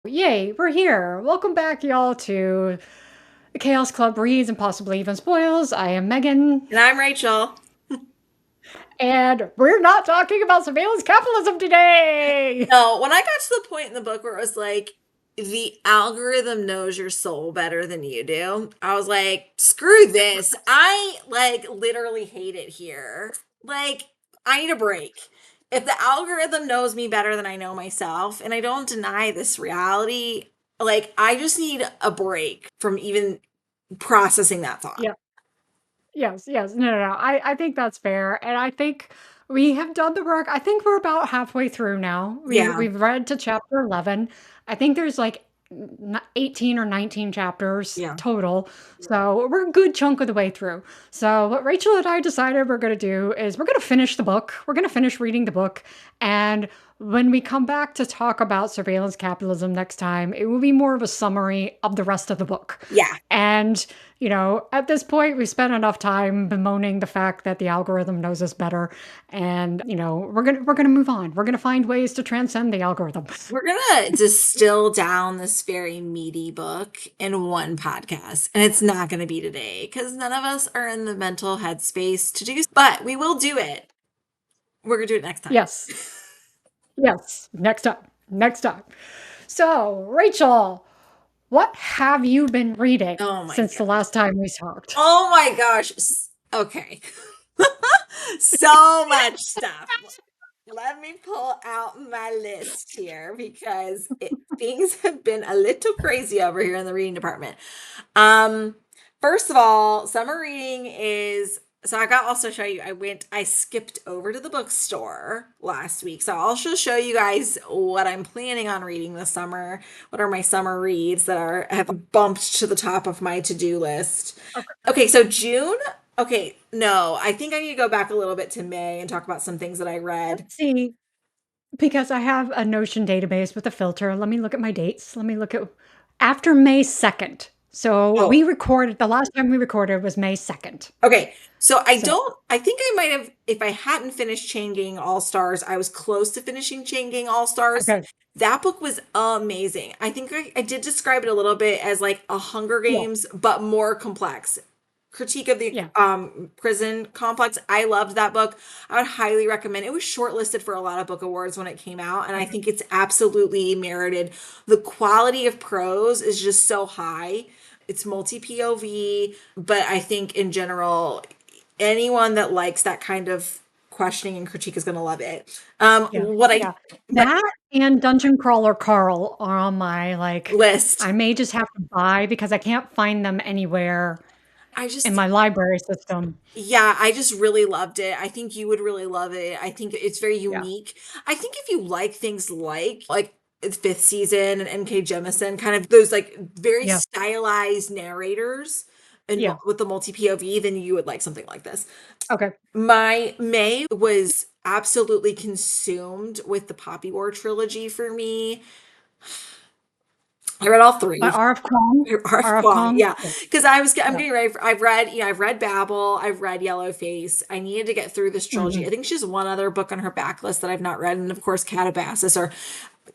Yay, we're here. Welcome back, y'all, to the Chaos Club Reads and possibly even spoils. I am Megan, And I'm Rachel. and we're not talking about surveillance capitalism today. No, when I got to the point in the book where it was like, the algorithm knows your soul better than you do, I was like, screw this. I literally hate it here. Like, I need a break. If the algorithm knows me better than I know myself, and I don't deny this reality, I just need a break from even processing that thought. Yeah, yes. No. I think that's fair, and I think we have done the work. I think we're about halfway through now. Yeah. We've read to chapter 11. I think there's like 18 or 19 chapters Yeah. total. So we're a good chunk of the way through. So what Rachel and I decided we're going to do is we're going to finish the book. We're going to finish reading the book. And when we come back to talk about surveillance capitalism next time, it will be more of a summary of the rest of the book. Yeah. And, at this point, we spent enough time bemoaning the fact that the algorithm knows us better. And, we're gonna move on. We're gonna find ways to transcend the algorithm. We're going to distill down this very meaty book in one podcast, and it's not going to be today because none of us are in the mental headspace to do, but we will do it. We're going to do it next time. Yes. Yes. Next time. Next time. So, Rachel, what have you been reading Oh my since the God. last time we talked? Oh my gosh. Okay. So much stuff. Let me pull out my list here because things have been a little crazy over here in the reading department. First of all, summer reading is so I got also show you. I skipped over to the bookstore last week. So I'll just show you guys what I'm planning on reading this summer. What are my summer reads that have bumped to the top of my to-do list. Okay. Okay, so June. Okay, no, I think I need to go back a little bit to May and talk about some things that I read. Let's see, because I have a Notion database with a filter. Let me look at my dates. Let me look at after May 2nd. So Oh, the last time we recorded was May 2nd. okay. So So, I think I might have, if I hadn't finished Chain Gang All Stars, I was close to finishing Chain Gang All Stars. okay. That book was amazing. I think I did describe it a little bit as like a Hunger Yeah. Games, but more complex. Critique of the Yeah. prison complex. I loved that book. I would highly recommend. It was shortlisted for a lot of book awards when it came out, and I Okay. think it's absolutely merited. The quality of prose is just so high. It's multi POV, but I think in general, anyone that likes that kind of questioning and critique is going to love it. Yeah. I Yeah. but That and Dungeon Crawler Carl are on my list. I may just have to buy because I can't find them anywhere I in just my library system. Yeah, I just really loved it. I think you would really love it. I think it's very Yeah. unique. I think if you like things like Fifth Season and N.K. Jemisin, kind of those like very Yeah. stylized narrators and Yeah. with the multi POV, then you would like something like this. Okay. My May was absolutely consumed with the Poppy War trilogy for me. I read all By three. R.F. Kuang. RF R.F. Kuang, Kuang. yeah, Yeah. because I'm Yeah. getting ready for. I've read Babel, I've read Yellowface. I needed to get through this trilogy. Mhm. I think she has one other book on her backlist that I've not read, and of course, Catabasis or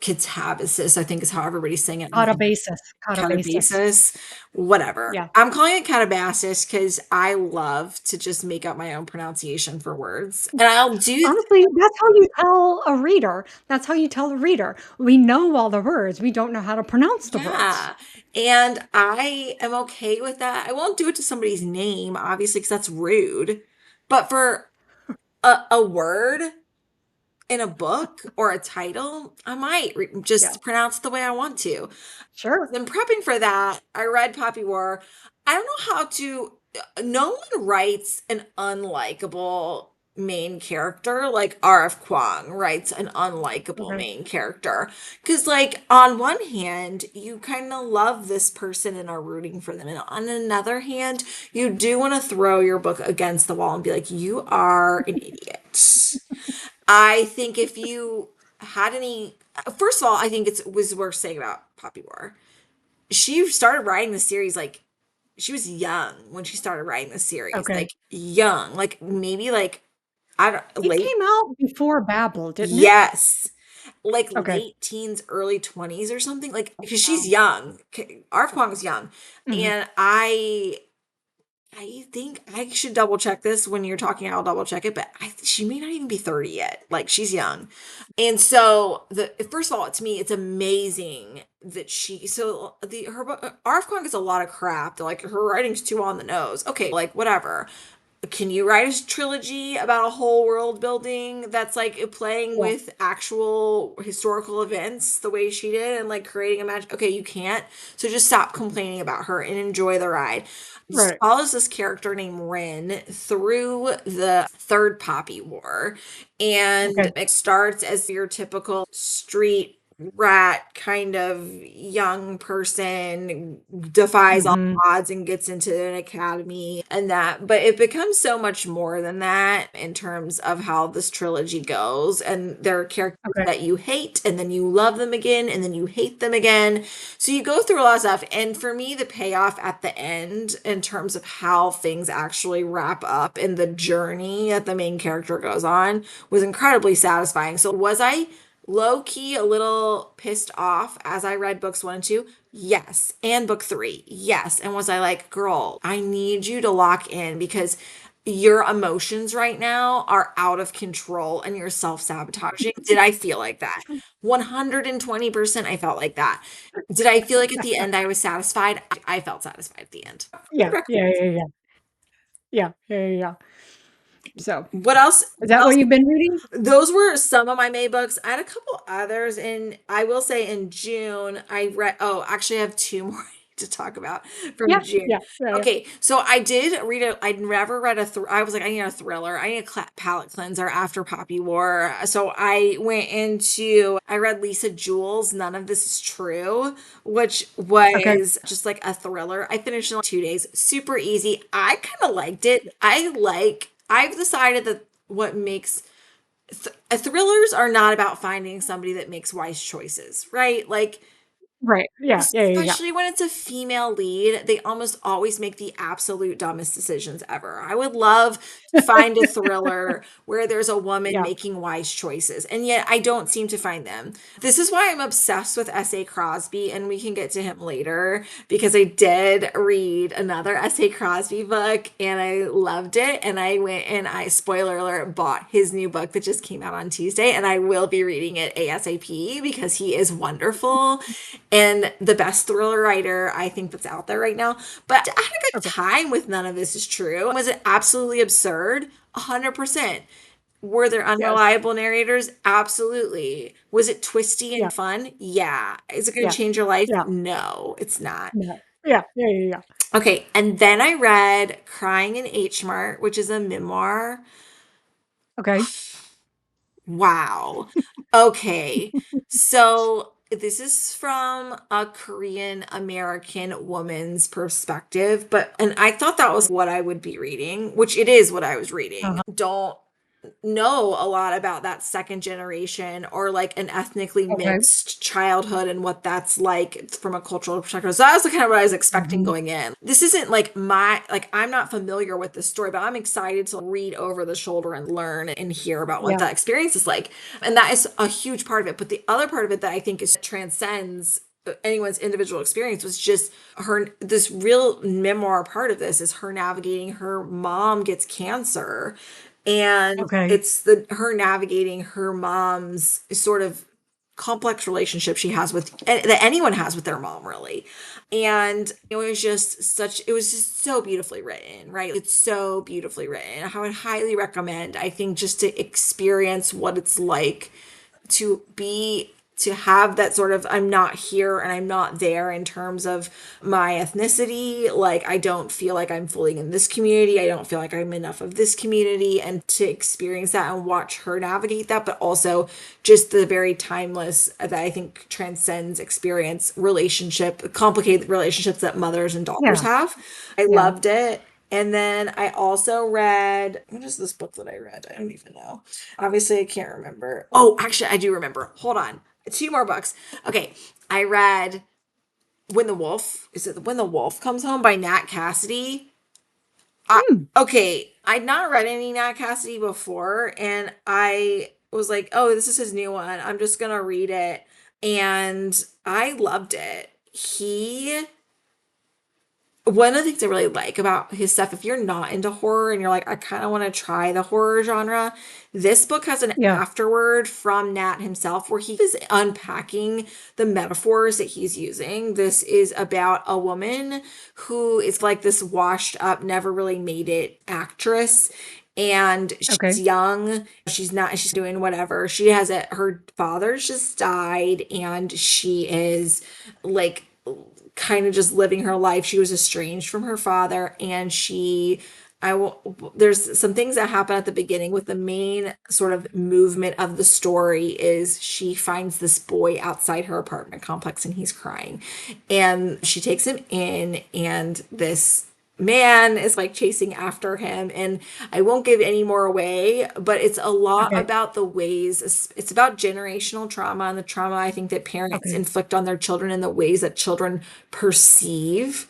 Catabasis, I think is how everybody's saying it. Catabasis. Catabasis. Catabasis, whatever. Yeah. I'm calling it Catabasis because I love to just make up my own pronunciation for words, and I'll do. Honestly, that's how you tell a reader. That's how you tell a reader. We know all the words. We don't know how to pronounce the words. Yeah. And I am okay with that. I won't do it to somebody's name, obviously, because that's rude. But for a word in a book or a title, I might Yeah. just pronounce it the way I want to. Sure. Then prepping for that, I read Poppy War. I don't know how to. No one writes an unlikable main character like R.F. Kuang writes an unlikable Okay. main character. Because, like, on one hand, you kind of love this person and are rooting for them. And on another hand, you do want to throw your book against the wall and be like, you are an idiot. I think if you had any, first of all, I think it was worth saying about Poppy War. She started writing the series like she was young when she started writing the series, Okay. like young, like maybe like I don't It late. came out before Babel, didn't it? Yes. like Okay. late teens, early 20s or something. Like, because she's Wow. young. Arf Kwong is young. Mhm. And I think I should double check this when you're talking. I'll double check it, but she may not even be 30 yet. Like, she's young. And so the first of all, to me, it's amazing that RF Kwong gets a lot of crap. They're like, her writing's too on the nose. Okay, like, whatever. Can you write a trilogy about a whole world building that's like playing Yeah. with actual historical events the way she did and like creating a magic? Okay, you can't. So just stop complaining about her and enjoy the ride. This Right. follows this character named Rin through the Third Poppy War, and Okay. it starts as your typical street rat kind of young person, defies all Mhm. odds and gets into an academy and that, but it becomes so much more than that in terms of how this trilogy goes. And there are characters Okay. that you hate and then you love them again and then you hate them again. So you go through a lot of stuff. And for me, the payoff at the end in terms of how things actually wrap up in the journey that the main character goes on was incredibly satisfying. So was I low key a little pissed off as I read books 1 and 2? Yes. And book 3? Yes. And was I like, girl, I need you to lock in because your emotions right now are out of control and you're self sabotaging? Did I feel like that? 120% I felt like that. Did I feel like at the end I was satisfied? I felt satisfied at the end. Yeah. Yeah, yeah, yeah. Yeah. Yeah, yeah, yeah. So, What else? is What that else? what you've been reading? Those were some of my May books. I had a couple others, and I will say in June I read. Oh, actually, I have two more to talk about from Yeah. June. Yeah. Yeah, yeah. Okay, so I did read a. I'd never read I was like, I need a thriller. I need a palate cleanser after Poppy War. So I went into. I read Lisa Jewell's None of This Is True, which Okay. was just like a thriller. I finished in like 2 days. Super easy. I kind of liked it. I've decided that what makes thrillers are not about finding somebody that makes wise choices, right? Like, Right. Yeah. Yeah, yeah, yeah. especially when it's a female lead, they almost always make the absolute dumbest decisions ever. I would love to find a thriller where there's a woman Yeah. making wise choices, and yet I don't seem to find them. This is why I'm obsessed with S.A. Crosby, and we can get to him later because I did read another S.A. Crosby book and I loved it. And I went and spoiler alert, bought his new book that just came out on Tuesday, and I will be reading it ASAP because he is wonderful and the best thriller writer I think that's out there right now. But I had a good Okay. time with None of This Is True. Was it absolutely absurd? 100%. Were there Yes. unreliable narrators? Absolutely. Was it twisty Yeah. and fun? Yeah. Is it going to Yeah. change your life? Yeah. No, it's not. No. Yeah. Yeah, yeah, yeah. Okay, and then I read Crying in H Mart, which is a memoir. Okay. Wow. Okay. So this is from a Korean American woman's perspective, and I thought that was what I would be reading, which it is what I was reading. Uh-huh. Don't know a lot about that second generation or like an ethnically Okay. mixed childhood and what that's like from a cultural perspective. So that was kind of what I was expecting Mhm. going in. This isn't like I'm not familiar with the story, but I'm excited to read over the shoulder and learn and hear about what Yeah. that experience is like. And that is a huge part of it. But the other part of it that I think is transcends anyone's individual experience was just this real memoir part of this is her navigating her mom gets cancer, and Okay. it's the her navigating her mom's sort of complex relationship she has with that anyone has with their mom, really. And it was just so beautifully written, right? It's so beautifully written. I would highly recommend, I think, just to experience what it's like to be to have that sort of I'm not here and I'm not there in terms of my ethnicity. Like, I don't feel like I'm fully in this community. I don't feel like I'm enough of this community. And to experience that and watch her navigate that, but also just the very timeless that I think transcends experience relationship, complicated relationships that mothers and daughters Yeah. have. I Yeah. loved it. And then I also read, what is this book that I read? I don't even know. Obviously, I can't remember. Oh, actually, I do remember. Hold on. Two more books. Okay. I read When the Wolf Comes Home by Nat Cassidy. Mm. Okay. I'd not read any Nat Cassidy before, and I was like, oh, this is his new one. I'm just gonna read it. And I loved it. One of the things I really like about his stuff, if you're not into horror and you're like, I kind of want to try the horror genre, this book has an Yeah. afterword from Nat himself where he is unpacking the metaphors that he's using. This is about a woman who is like this washed up, never really made it actress. And she's Okay. young. She's doing whatever. Her father's just died, and she is like kind of just living her life. She was estranged from her father, and there's some things that happen at the beginning with the main sort of movement of the story is she finds this boy outside her apartment complex and he's crying. And she takes him in, and this man is like chasing after him, and I won't give any more away, but it's a lot Okay. about the ways it's about generational trauma and the trauma I think that parents Okay. inflict on their children and the ways that children perceive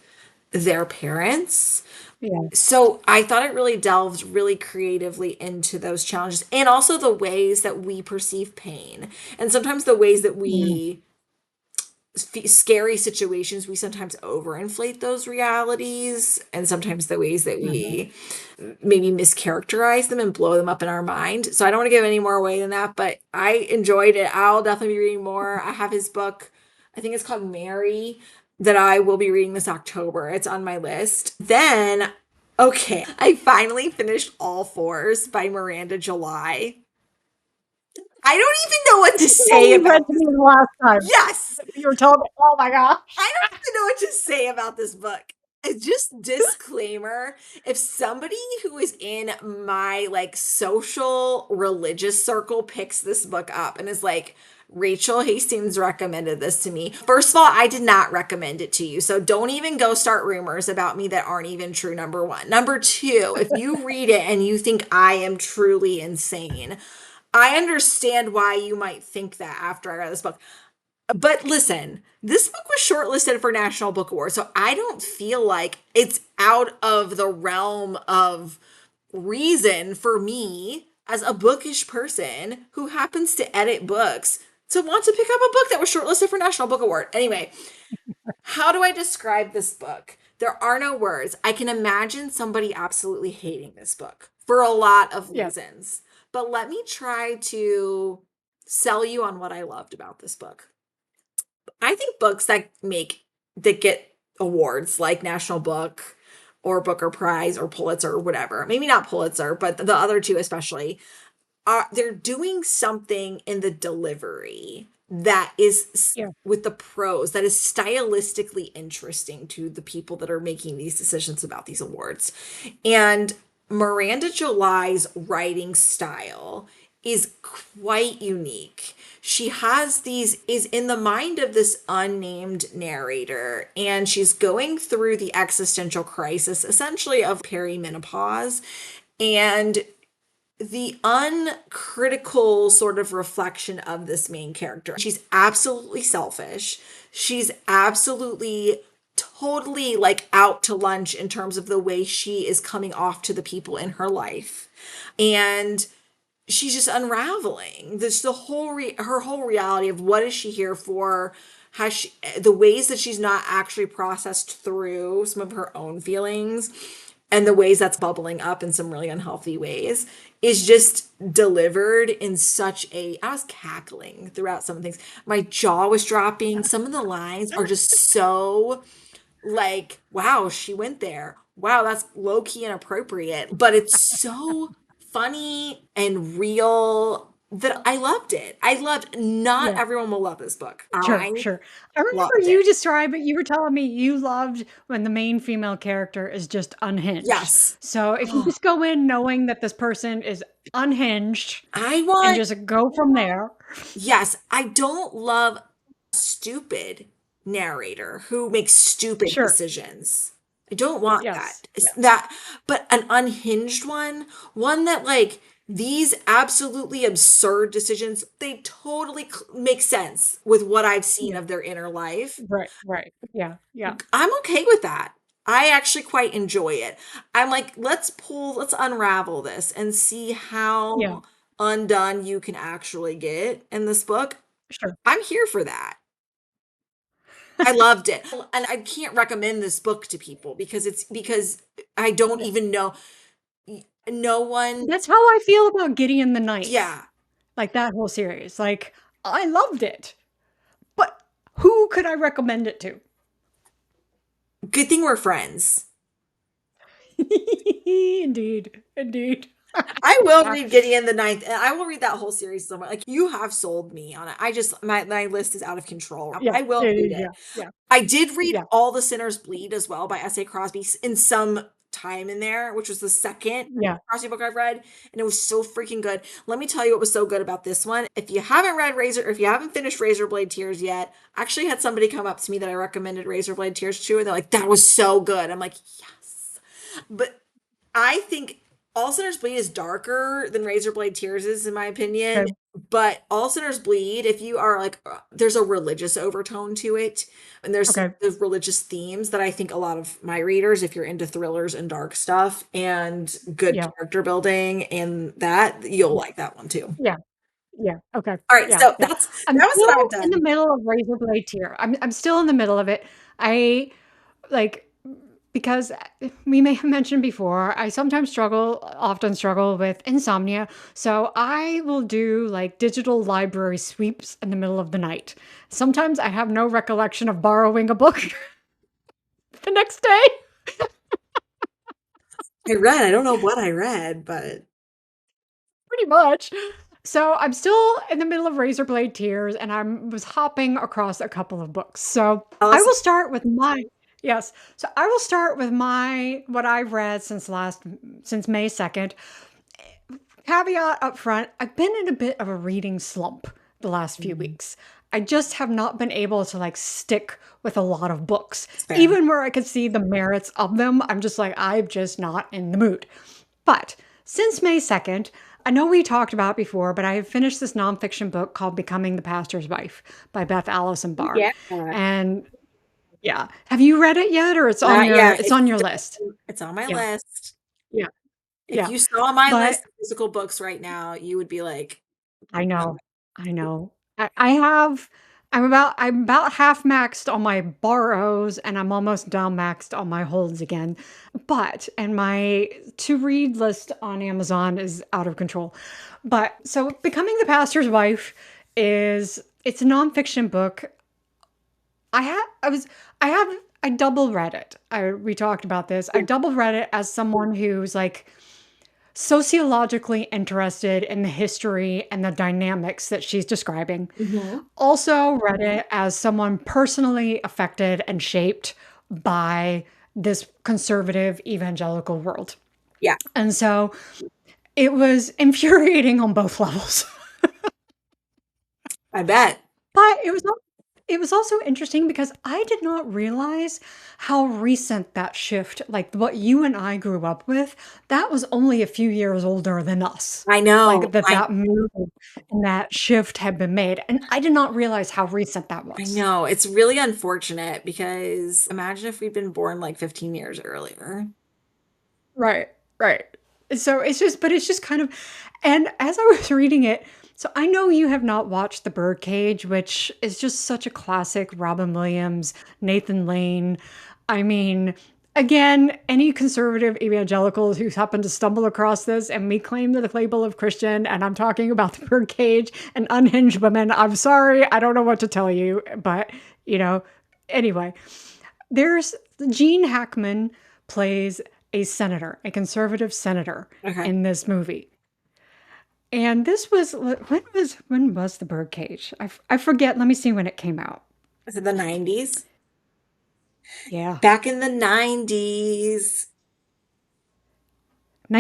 their parents. Yeah. So I thought it really delved really creatively into those challenges and also the ways that we perceive pain and sometimes the ways that Mm. we scary situations we sometimes overinflate those realities and sometimes the ways that Mhm. we maybe mischaracterize them and blow them up in our mind. So I don't want to give any more away than that, but I enjoyed it. I'll definitely be reading more. I have his book, I think it's called Mary, that I will be reading this October. It's on my list. Then, okay, I finally finished All Fours by Miranda July. I don't even know what to What say you read about to this. me the last time. Yes, You were telling me, oh my gosh. I don't even know what to say about this book. It's just disclaimer. If somebody who is in my like social religious circle picks this book up and is like, Rachel Hastings recommended this to me. First of all, I did not recommend it to you. So don't even go start rumors about me that aren't even true, number one. Number two, if you read it and you think I am truly insane, I understand why you might think that after I read this book. But listen, this book was shortlisted for National Book Award, so I don't feel like it's out of the realm of reason for me as a bookish person who happens to edit books to want to pick up a book that was shortlisted for National Book Award. Anyway, how do I describe this book? There are no words. I can imagine somebody absolutely hating this book for a lot of Yeah. reasons. But let me try to sell you on what I loved about this book. I think books that get awards like National Book or Booker Prize or Pulitzer or whatever, maybe not Pulitzer, but the other two especially, are they're doing something in the delivery that is Yeah. with the prose that is stylistically interesting to the people that are making these decisions about these awards. And Miranda July's writing style is quite unique. She has these is in the mind of this unnamed narrator, and she's going through the existential crisis essentially of perimenopause and the uncritical sort of reflection of this main character. She's absolutely selfish. She's absolutely totally like out to lunch in terms of the way she is coming off to the people in her life. And she's just unraveling this the her whole reality of what is she here for, has she the ways that she's not actually processed through some of her own feelings and the ways that's bubbling up in some really unhealthy ways is just delivered in such a I was cackling throughout some of the things, my jaw was dropping, some of the lines are just so like, wow, she went there. Wow, that's low key inappropriate, but it's so funny and real that I loved it. I loved, not Yeah. everyone will love this book. Sure, I sure. I remember loved you it. describing you were telling me you loved when the main female character is just unhinged. Yes. So if you Oh, just go in knowing that this person is unhinged I and want, just go from there. yes, I don't love a stupid narrator who makes stupid Sure. decisions. I don't want Yes. that. It's Yes. that, but an unhinged one that like these absolutely absurd decisions, they totally make sense with what I've seen Yeah. of their inner life. Right, right. Yeah, yeah, I'm okay with that. I actually quite enjoy it. I'm like, let's unravel this and see yeah. how undone you can actually get in this book, Sure. I'm here for that. I loved it. And I can't recommend this book to people because I don't Yeah. even know no one. That's how I feel about Gideon the Ninth. Yeah. Like, that whole series. Like, I loved it, but who could I recommend it to? Good thing we're friends. Indeed. Indeed. I will read Gideon the Ninth, and I will read that whole series somewhere. Like you have sold me on it. I just my list is out of control. Yeah. I will Yeah. read Yeah. it. Yeah. I did read Yeah. All the Sinners Bleed as well by S.A. Crosby in some time in there, which was the second Yeah. Crosby book I've read, and it was so freaking good. Let me tell you what was so good about this one. If you haven't read Razor, or if you haven't finished Razorblade Tears yet, I actually had somebody come up to me that I recommended Razorblade Tears to, and they're like, "That was so good." I'm like, "Yes," but I think All Sinners Bleed is darker than Razorblade Tears is, in my opinion. Okay. But All Sinners Bleed, if you are like, there's a religious overtone to it, and there's Okay. those religious themes that I think a lot of my readers, if you're into thrillers and dark stuff and good Yeah. character building and that, you'll Yeah. like that one too. Yeah. Yeah. Okay. All right, Yeah. so Yeah. that I'm was what I've still in the done. middle of Razorblade Tear. I'm still in the middle of it. I like because we may have mentioned before, I sometimes often struggle with insomnia. So I will do like digital library sweeps in the middle of the night. Sometimes I have no recollection of borrowing a book the next day. I don't know what I read, but Pretty much. So I'm still in the middle of Razorblade Tears, and I was hopping across a couple of books. So tell I us. will start with my yes. So I will start with my what I've read since May 2nd. Caveat up front, I've been in a bit of a reading slump the last few Mhm. weeks. I just have not been able to like stick with a lot of books. It's fair. Even where I could see the merits of them, I'm just like, I'm just not in the mood. But since May 2nd, I know we talked about it before, but I have finished this nonfiction book called Becoming the Pastor's Wife by Beth Allison Barr. Yeah. And yeah, have you read it yet, or Yeah, it's on your list? it's on my Yeah, list. yeah, If yeah. you saw my But list of physical books right now, you would be like, I "Oh, know. I know. I have I'm about half maxed on my borrows and I'm almost down maxed on my holds again. But and my to read list on Amazon is out of control. But so Becoming the Pastor's Wife it's a nonfiction book. I double read it. We talked about this. I yeah." double read it as someone who's like sociologically interested in the history and the dynamics that she's describing. Mhm. Also read it as someone personally affected and shaped by this conservative evangelical world. Yeah, And so it was infuriating on both levels. I bet. But it was also interesting because I did not realize how recent that shift, like what you and I grew up with, that was only a few years older than us. I know. Like that move and that shift had been made, and I did not realize how recent that I was. know. It's really unfortunate because imagine if we'd been born like 15 years earlier. Right, right. So it's just kind of, and as I was reading it, so I know you have not watched The Birdcage, which is just such a classic Robin Williams, Nathan Lane. I mean, again, any conservative evangelicals who happen to stumble across this and me claim the label of Christian, and I'm talking about The Birdcage and Unhinged Women, I'm sorry, I don't know what to tell you, but you know, anyway. There's Gene Hackman plays a senator, a conservative senator Okay. in this movie. And this was when was The Birdcage? I forget. Let me see when it came out. Is it the 90s? Yeah. Back in the 90s.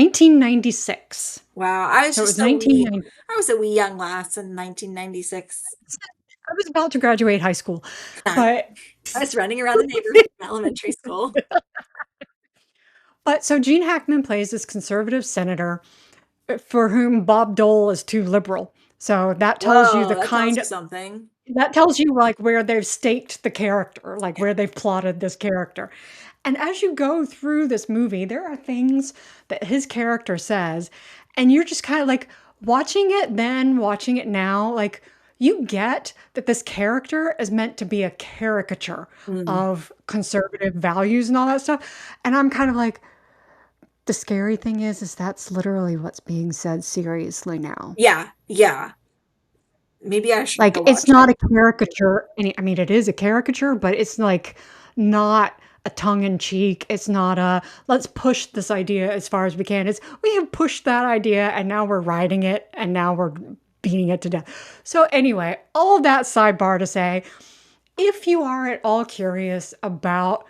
1996. Wow, I was So it was just a wee 1990. I was a wee young lass in 1996. I was about to graduate high school. I But was running around the neighborhood in elementary school. so Gene Hackman plays this conservative senator for whom Bob Dole is too liberal. So that tells you Whoa, the that tells kind you something. that tells you like where they've staked the character, like where they've plotted this character. And as you go through this movie, there are things that his character says, and you're just kind of like, watching it then, watching it now, like, you get that this character is meant to be a caricature Mm. of conservative values and all that stuff, and I'm kind of like, the scary thing is that's literally what's being said seriously now. Yeah, yeah. Maybe I should Like, go it's watch not it. a caricature I mean, it is a caricature, but it's, like, not a tongue in cheek, it's not a, "Let's push this idea as far as we can," it's, "We have pushed that idea, and now we're riding it, and now we're beating it to death." So, anyway, all of that sidebar to say, if you are at all curious about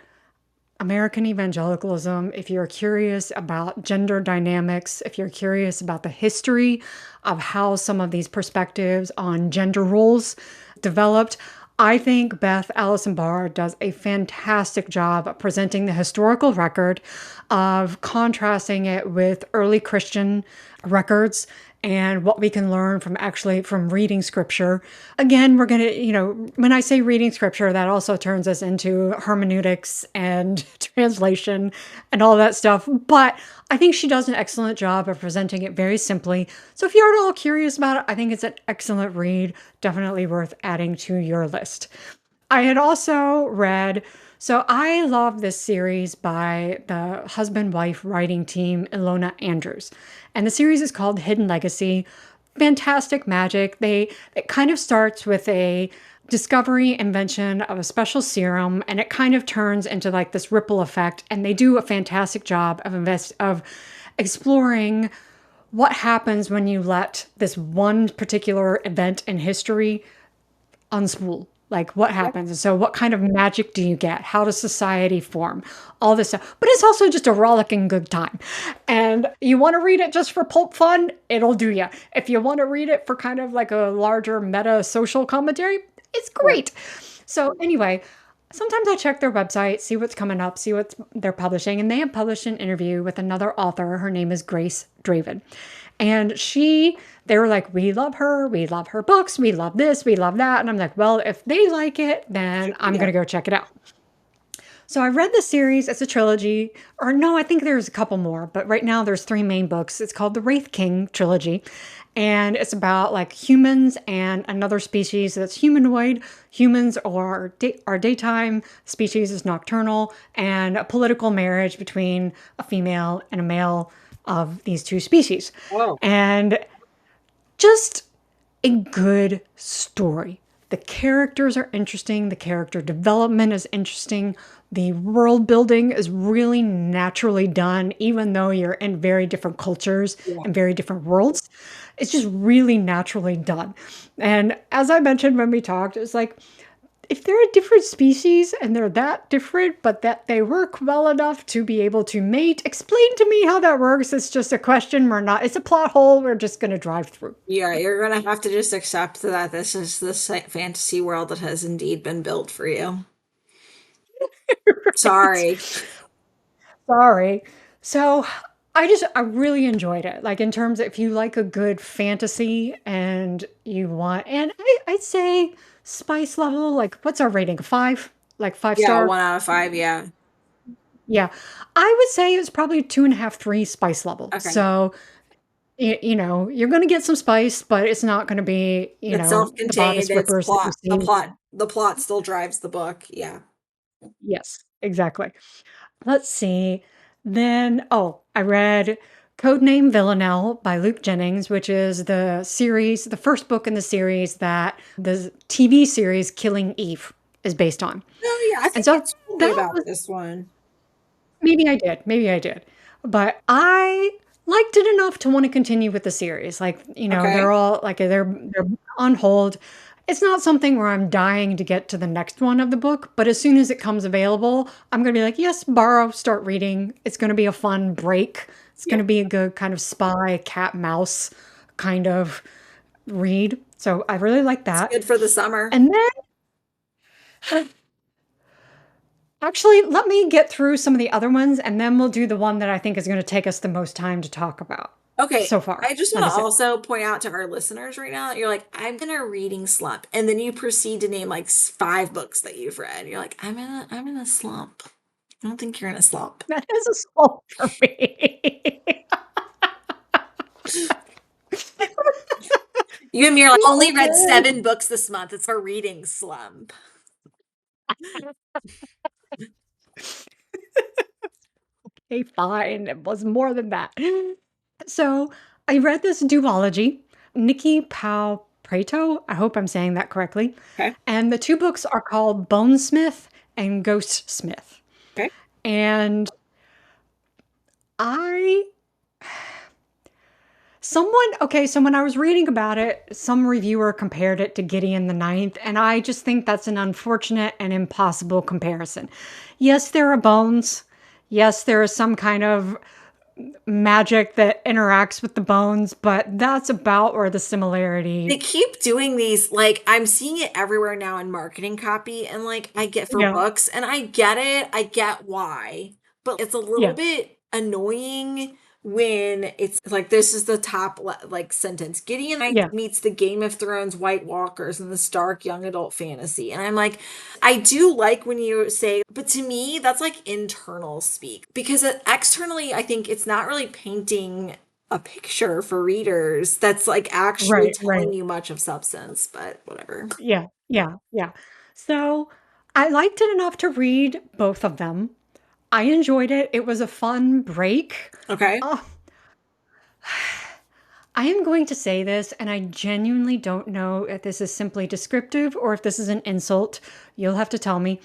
American evangelicalism, if you're curious about gender dynamics, if you're curious about the history of how some of these perspectives on gender roles developed, I think Beth Allison Barr does a fantastic job of presenting the historical record, of contrasting it with early Christian records and what we can learn from actually from reading scripture. Again, we're going to, when I say reading scripture, that also turns us into hermeneutics and translation and all that stuff. But I think she does an excellent job of presenting it very simply. So if you're at all curious about it, I think it's an excellent read, definitely worth adding to your list. I had also read, so I love this series by the husband wife writing team, Ilona Andrews. And the series is called Hidden Legacy. Fantastic magic. It kind of starts with a discovery invention of a special serum, and it kind of turns into like this ripple effect, and they do a fantastic job of exploring what happens when you let this one particular event in history unspool. Like, what Okay. happens? And so, what kind of magic do you get? How does society form? All this stuff. But it's also just a rollicking good time. And you want to read it just for pulp fun, it'll do you. If you want to read it for kind of like a larger meta social commentary, it's Sure. great. So, anyway, sometimes I check their website, see what's coming up, see what they're publishing. And they have published an interview with another author. Her name is Grace Draven. And they were like, we love her books, we love this, we love that. And I'm like, well, if they like it, then I'm Yeah. going to go check it out. So I read the series. It's a trilogy, or no, I think there's a couple more, but right now there's three main books. It's called the Wraith King trilogy. And it's about like humans and another species that's humanoid. Humans are daytime, species is nocturnal, and a political marriage between a female and a male of these two species. Oh, And just a good story. The characters are interesting, the character development is interesting, the world building is really naturally done, even though you're in very different cultures yeah. and very different worlds. It's just really naturally done. And as I mentioned when we talked, it's like, if they're a different species and they're that different, but that they work well enough to be able to mate, explain to me how that works. It's just a question we're not, it's a plot hole we're just going to drive through. Yeah, you're gonna have to just accept that this is the fantasy world that has indeed been built for you. Right. Sorry. Sorry. So I really enjoyed it. Like in terms of if you like a good fantasy and you want, and I'd say spice level, like what's our rating? Five? Like five Yeah, star? 1 out of 5, yeah. Yeah. I would say it's probably 2.5, three spice level. Okay. So, you're going to get some spice, but it's not going to be, It's the self-contained, bodice it's rippers that you plot. The see. plot the plot still drives the book. Yeah. Yes, exactly. Let's see. Then, oh, I read Codename Villanelle by Luke Jennings, which is the first book in the series that the TV series Killing Eve is based on. Oh, yeah, I And think you so told me that about was, this one. maybe I did. But I liked it enough to want to continue with the series. Like, they're Okay. all like they're on hold. It's not something where I'm dying to get to the next one of the book, but as soon as it comes available, I'm going to be like, yes, borrow, start reading. It's going to be a fun break. It's going Yeah. to be a good kind of spy cat mouse kind of read. So I really like It's that. good for the summer. And then actually, let me get through some of the other ones, and then we'll do the one that I think is going to take us the most time to talk about Okay, so far I just on want the to series. also point out to our listeners right now that you're like, I'm in a reading slump, and then you proceed to name like 5 books that you've read. You're like, I'm in a slump. I don't think you're in a slump. That is a solve for me. You and me are like, Well, only read okay. 7 books this month. It's our reading slump. Okay, fine. It was more than that. So I read this duology, Nikki Pao Preto. I hope I'm saying that correctly. Okay. And the two books are called Bonesmith and Ghostsmith. Okay. And I okay, so when I was reading about it, some reviewer compared it to Gideon the Ninth, and I just think that's an unfortunate and impossible comparison. Yes, there are bones. Yes, there is some kind of magic that interacts with the bones, but that's about where the They similarity. keep doing these, like, I'm seeing it everywhere now in marketing copy, and like I get for Yeah, books, and I get it, I get why, but it's a little yeah, bit annoying when it's like this is the top like sentence. Gideon Knight yeah. meets the Game of Thrones White Walkers in the stark young adult fantasy. And I'm like, I do like when you say, but to me, that's like internal speak because externally, I think it's not really painting a picture for readers that's like actually Right, right. telling you much of substance, but whatever. Yeah, yeah, yeah. So I liked it enough to read both of them. I enjoyed it. It was a fun break. Okay. Uh, I am going to say this, and I genuinely don't know if this is simply descriptive or if this is an insult. You'll have to tell me.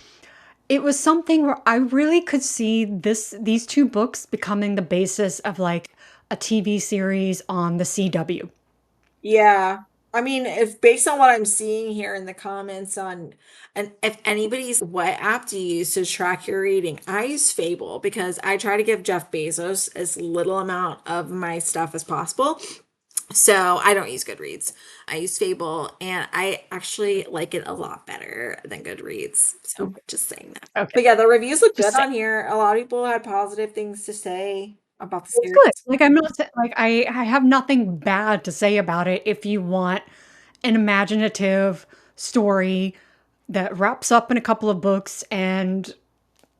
It was something where I really could see these two books becoming the basis of like a TV series on the CW. Yeah. I mean, if based on what I'm seeing here in the comments on, and if anybody's, what app do you use to track your reading? I use Fable because I try to give Jeff Bezos as little amount of my stuff as possible. So I don't use Goodreads. I use Fable, and I actually like it a lot better than Goodreads. So just saying that. Okay, But yeah, the reviews look just good say on here. A lot of people had positive things to say about the it's series. good. Like I'm not like I have nothing bad to say about it if you want an imaginative story that wraps up in a couple of books and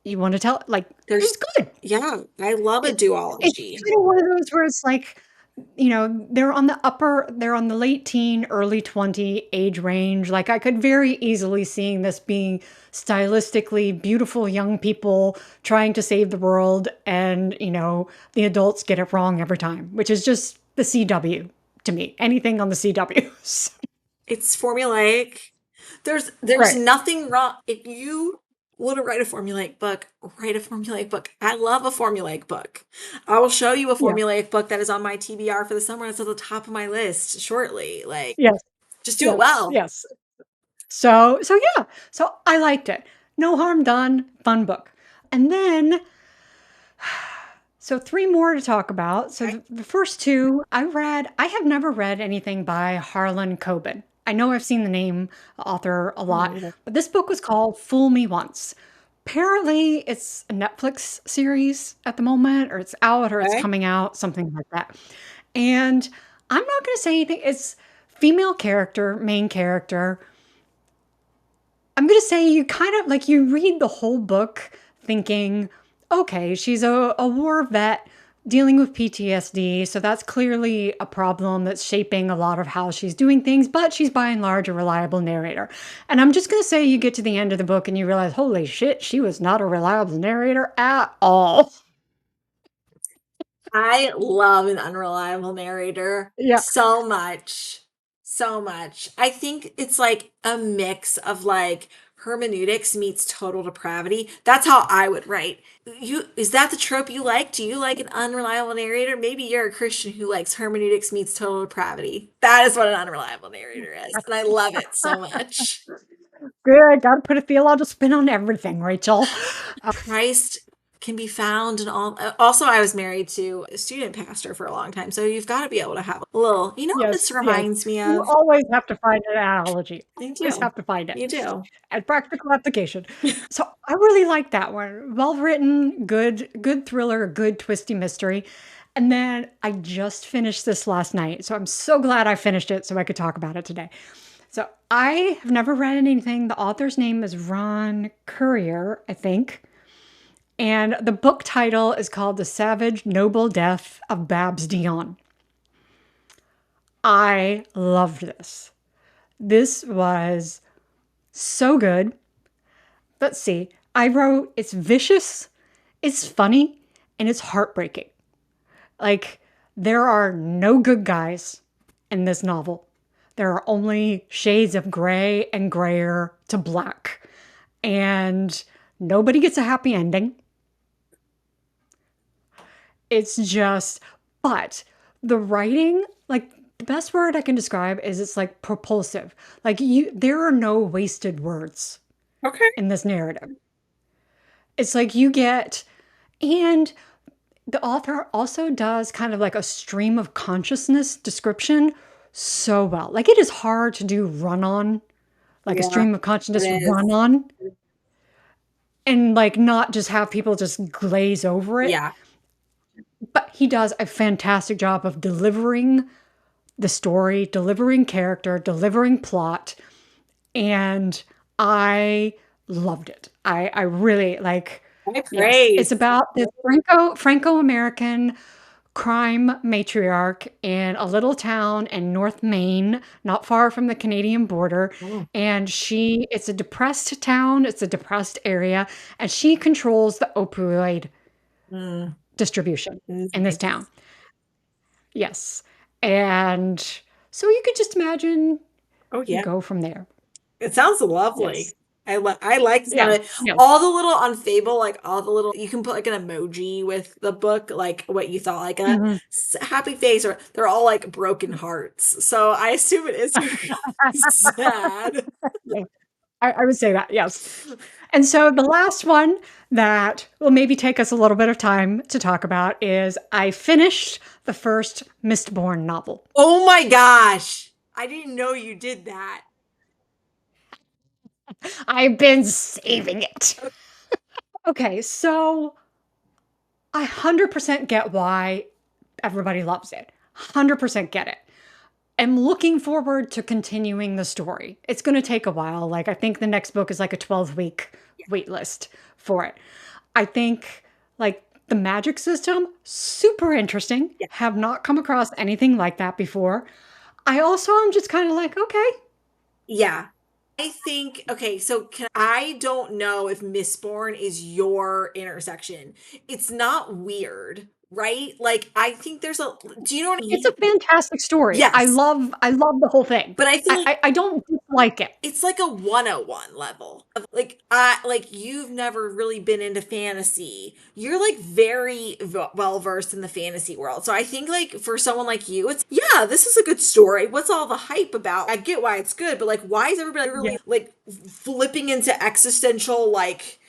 you want to tell like There's, it's good. yeah, I love a It's duology. kind of one of those where it's like, they're on the late teen, early 20 age range. Like I could very easily seeing this being stylistically beautiful young people trying to save the world and, the adults get it wrong every time, which is just the CW to me. Anything on the CW. It's formulaic. There's Right. nothing wrong. If you want to write a formulaic book, write a formulaic book. I love a formulaic book. I will show you a Yeah. formulaic book that is on my TBR for the summer. It's at the top of my list shortly. Like, Yes. just do it Yes. well. Yes. So yeah. So I liked it. No harm done. Fun book. And then so three more to talk about. So Okay. the first two I read. I have never read anything by Harlan Coben. I know I've seen the name author a lot, but this book was called Fool Me Once. Apparently, it's a Netflix series at the moment, or it's out, or it's Okay. coming out, something like that. And I'm not going to say anything. It's female character, main character. I'm going to say you kind of like you read the whole book thinking, okay, she's a war vet dealing with PTSD. So that's clearly a problem that's shaping a lot of how she's doing things, but she's by and large a reliable narrator. And I'm just going to say you get to the end of the book and you realize, holy shit, she was not a reliable narrator at all. I love an unreliable narrator Yeah. so much. So much. I think it's like a mix of like hermeneutics meets total depravity. That's how I would write. You is that the trope you like? Do you like an unreliable narrator? Maybe you're a Christian who likes hermeneutics meets total depravity. That is what an unreliable narrator is. And I love it so much. Good. Got to put a theological spin on everything, Rachel. Christ can be found in all. Also, I was married to a student pastor for a long time, so you've got to be able to have a little. You know what Yes, this yes. reminds me You of? always have to find an analogy. You Always do. have to find it. You do. And practical application. So I really like that one. Well written, good thriller, good twisty mystery. And then I just finished this last night. So I'm so glad I finished it so I could talk about it today. So I have never read anything. The author's name is Ron Courier, I think. And the book title is called The Savage Noble Death of Babs Dion. I loved this. This was so good. Let's see. I wrote it's vicious, it's funny, and it's heartbreaking. Like, there are no good guys in this novel. There are only shades of gray and grayer to black. And nobody gets a happy ending. It's just, but the writing, like, the best word I can describe is it's like propulsive. Like, there are no wasted words Okay. in this narrative. It's like you get, and the author also does kind of like a stream of consciousness description so well. Like, it is hard to do run on, like a Yeah, stream of it consciousness run is. on, and like not just have people just glaze over it. Yeah. But he does a fantastic job of delivering the story, delivering character, delivering plot, and I loved it. I really like. High Yes, it's praise. about this Franco-American crime matriarch in a little town in North Maine, not far from the Canadian border. Mm, And it's a depressed town, it's a depressed area, and she controls the opioid mm, distribution in this town. nice. Yes. And so you could just imagine Oh you yeah. go from there. It sounds Yes. lovely. I like the sound Yes. of it. Yes. All the little on Fable, like all the little you can put like an emoji with the book, like what you thought, like a Mhm. happy face, or they're all like broken hearts. So I assume it is sad. Yeah, I would say that, yes. And so the last one that will maybe take us a little bit of time to talk about is I finished the first Mistborn novel. Oh my gosh. I didn't know you did that. I've been saving it. Okay, so I 100% get why everybody loves it. 100% get it. I'm looking forward to continuing the story. It's going to take a while. Like, I think the next book is like a 12-week wait list for it. I think, like, the magic system, super interesting. Yeah. Have not come across anything like that before. I also am just kind of like, okay. Yeah. I think, okay, so I don't know if Mistborn is your intersection. It's not weird, right? Like, I think there's a, do you know what I It's a mean? fantastic story. Yes. I love the whole thing. But I feel like I don't dislike it. it's like a 101 level of like I like you've never really been into fantasy. You're like very well versed in the fantasy world. So I think like for someone like you, it's yeah, this is a good story. What's all the hype about? I get why it's good, but like why is everybody Yeah. really like flipping into existential like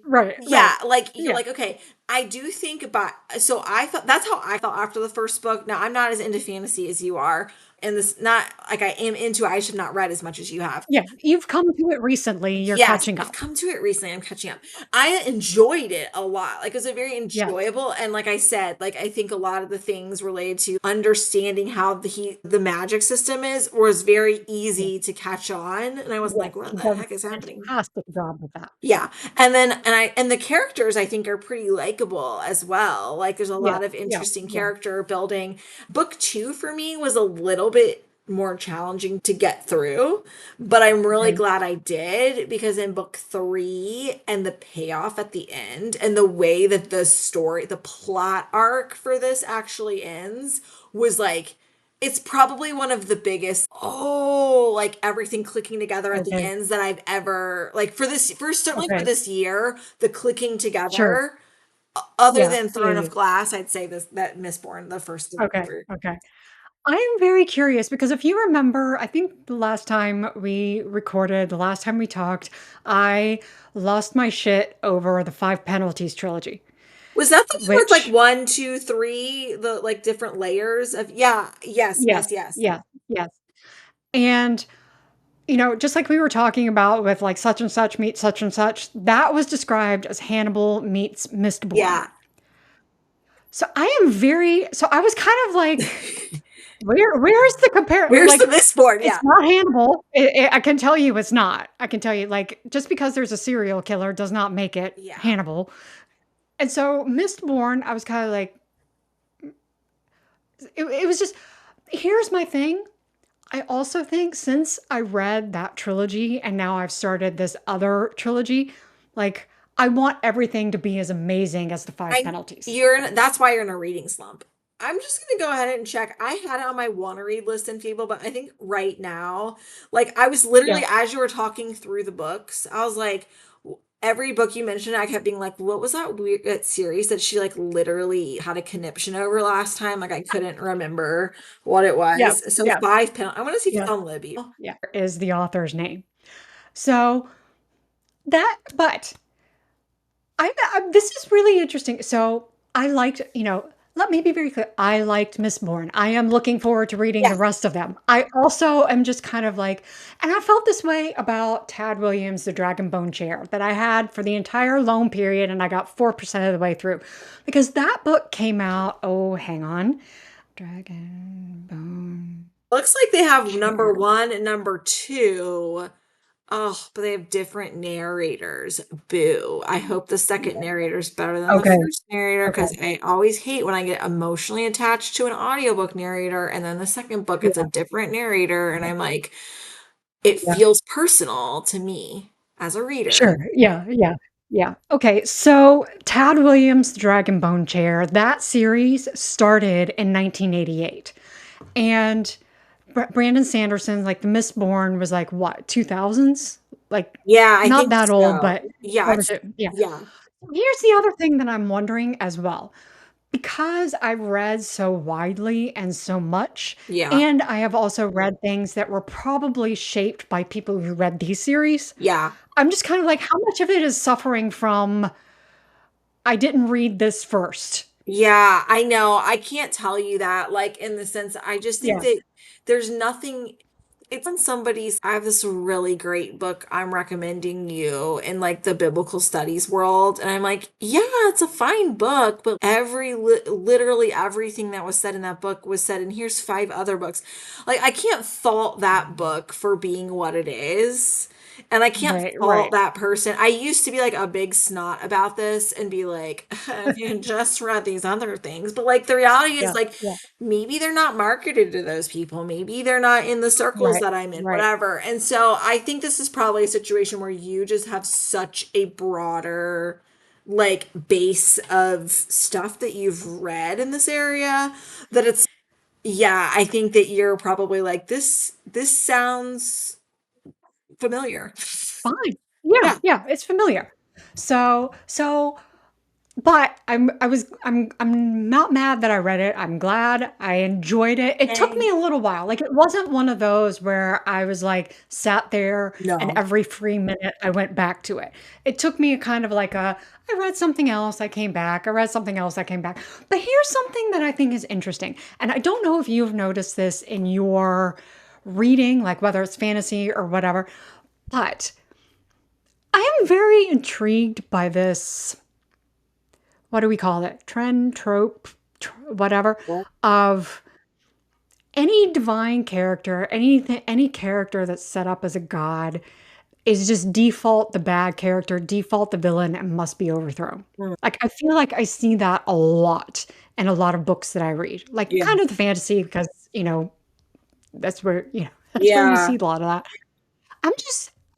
Right, yeah, right. like you're Yeah. like, okay, I do think about so I felt that's how I felt after the first book. Now I'm not as into fantasy as you are, and this not like I am into I just have not read as much as you have. Yeah. You've come to it recently. You're Yes, catching I've up. come to it recently. I'm catching up. I enjoyed it a lot. Like it was a very Yes. enjoyable and like I said, like I think a lot of the things related to understanding how the magic system is was very Yes. easy to catch on. And I wasn't Yes. like, what He the does heck is a happening? fantastic job with that. Yeah. And the characters I think are pretty likable as well. Like there's a Yes. lot of Yeah. interesting Yeah. character building. Book 2 for me was a little bit more challenging to get through, but I'm really Okay. glad I did because in book 3 and the payoff at the end and the way that the plot arc for this actually ends was like it's probably one of the biggest like everything clicking together at the Okay. ends that I've ever like for this first certainly for Okay. this year the clicking Sure. together other Yeah. than Yeah. Throne Yeah. of Glass I'd say this that Mistborn the first of the Okay. three. Okay. I am very curious because if you remember, I think the last time we recorded, the last time we talked, I lost my shit over the Five Penalties trilogy, Was that the one with like which, one, two, three, the like different layers of yeah, yes, yes, yes, yes. yes, yes. And, just like we were talking about with like such and such meets such and such, that was described as Hannibal meets Mistborn. Yeah. So I was kind of like, where's the compare? Where's the Like, Mistborn? it's Yeah. not Hannibal. I can tell you it's not. I can tell you, like, just because there's a serial killer does not make it Yeah. Hannibal. And so Mistborn, I was kind of like, it was just Here's my thing. I also think since I read that trilogy and now I've started this other trilogy, like I want everything to be as amazing as the Five I Penalties. you're that's why you're in a reading slump. I'm just gonna go ahead and check. I had it on my wanna read list in Fable, but I think right now, like I was Yeah. literally as you were talking through the books, I was like, every book you mentioned, I kept being like, what was that weird that series that she like literally had a conniption over last time? Like I couldn't remember what it Yeah. was. So Yeah. five penalties. I want to see if it's Yeah. on Libby. Yeah. Is the author's name. So but this is really interesting. So I liked, let me be very clear. I liked Miss Bourne. I am looking forward to reading Yeah. the rest of them. I also am just kind of like, and I felt this way about Tad Williams, the Dragonbone Chair, that I had for the entire loan period, and I got 4% of the way through because that book came out. Oh, hang on. Dragonbone Looks like they have number Chair. one and number two. Oh, but they have different narrators. Boo. I hope the second narrator is better than the Okay. first narrator Okay. because I always hate when I get emotionally attached to an audiobook narrator and then the second book it's a Yeah. different narrator and I'm like, it Yeah. feels personal to me as a reader. Sure. Yeah, yeah, yeah. Okay, so Tad Williams' The Dragonbone Chair, that series started in 1988. And Brandon Sanderson, like the Mistborn, was like what, 2000s? Like Yeah, I not think that old, so. but Yeah, that was it's it. Yeah. yeah. Here's the other thing that I'm wondering as well. Because I've read so widely and so much, Yeah. and I have also read things that were probably shaped by people who read these series, Yeah. I'm just kind of like, how much of it is suffering from, I didn't read this first? Yeah, I know. I can't tell you that, like, in the sense I just think Yeah. that there's nothing it's on somebody's I have this really great book I'm recommending you in like the biblical studies world, and I'm like, yeah, it's a fine book, but literally everything that was said in that book was said, and here's five other books. Like, I can't fault that book for being what it is. And I can't Right, fault right. that person. I used to be like a big snot about this and be like, if you had just read these other things. But like the reality is Yeah, like yeah. maybe they're not marketed to those people. Maybe they're not in the circles Right, that I'm in, right. whatever. And so I think this is probably a situation where you just have such a broader like base of stuff that you've read in this area that it's yeah, I think that you're probably like this sounds familiar. Fine. Yeah, Yeah. yeah, it's familiar. So but I'm not mad that I read it. I'm glad. I enjoyed it. It took Okay. me a little while. Like it wasn't one of those where I was like sat there and No. every free minute I went back to it. It took me a kind of like a I read something else, I came back. I read something else, I came back. But here's something that I think is interesting. And I don't know if you've noticed this in your reading, like whether it's fantasy or whatever, but I am very intrigued by this, what do we call it? Trend, trope, whatever, Well, of any divine character, anything, any character that's set up as a god is just default the bad character, default the villain, and must be overthrown. mm, Like I feel like I see that a lot in a lot of books that I read, like yeah. kind of the fantasy because that's where that's where you see Yeah. a lot of that.